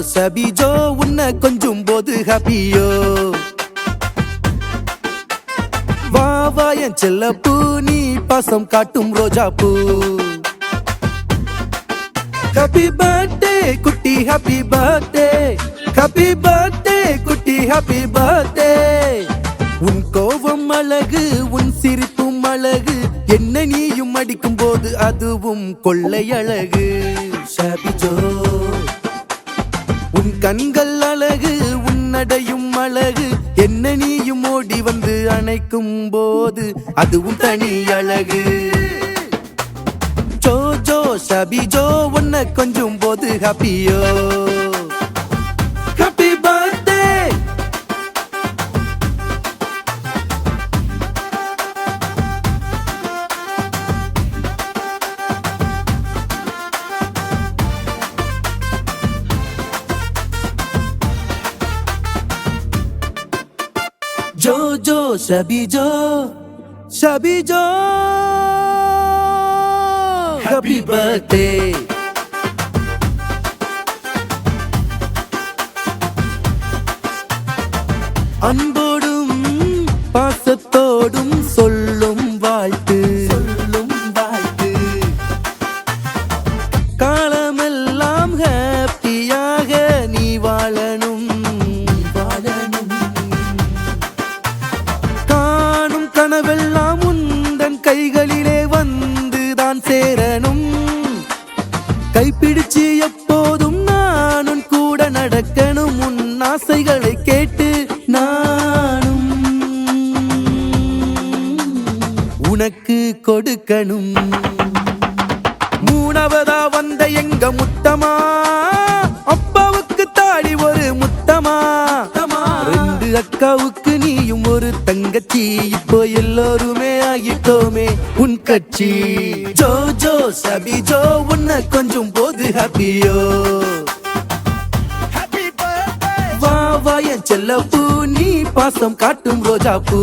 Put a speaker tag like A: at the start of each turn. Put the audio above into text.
A: சபிஜோ உன்னை கொஞ்சும் போது ஹாப்பியோ வா வா என் செல்லப்பூ நீ பாசம் காட்டும் ரோஜா பூ ஹாப்பி பர்த்டே குட்டி ஹாப்பி பர்த்டே ஹாப்பி பர்த்டே குட்டி ஹாப்பி பர்த்டே உன் கோபம் அழகு உன் சிரிப்பும் அழகு என்ன நீயும் அடிக்கும் போது அதுவும் கொள்ளை அழகு சபிஜோ உன் கண்கள் அழகு உன் நடையும் அழகு என்ன நீயும் ஓடி வந்து அணைக்கும் போது அதுவும் தனி அழகு ஜோ ஜோ சபிஜோ உன்னை கொஞ்சும் போது ஹாப்பியோ ஹாப்பி பர்த்டே ஜோ ஜோ சபிஜோ சபிஜோ ஹாப்பி பர்த்டே அன்போடும் பாசத்தோடும் சொல்லும் வாழ்த்து காலமெல்லாம் ஹாப்பியாக நீ வாழணும் காணும் கனவெல்லாம் உந்தன் கைகளிலே வந்துதான் சேரணும் கைப்பிடிச்சு எப்போதும் நானும் கூட நடக்கணும் உன் ஆசைகளை கேட்டு நானும் உனக்கு கொடுக்கணும் மூணாவதா வந்த எங்க முத்தமா அப்பாவுக்கு தாடி ஒரு முத்தமா ரெண்டு அக்காவுக்கு நீயும் ஒரு தங்கச்சி இப்போ எல்லோருமே ஆகிட்டோமே உன் கட்சி ஜோ ஜோ சபிஜோ உன்னை கொஞ்சம் போது ஹாப்பியோ வா வா என் செல்லப்பூ நீ பாசம் காட்டும் ரோஜா பூ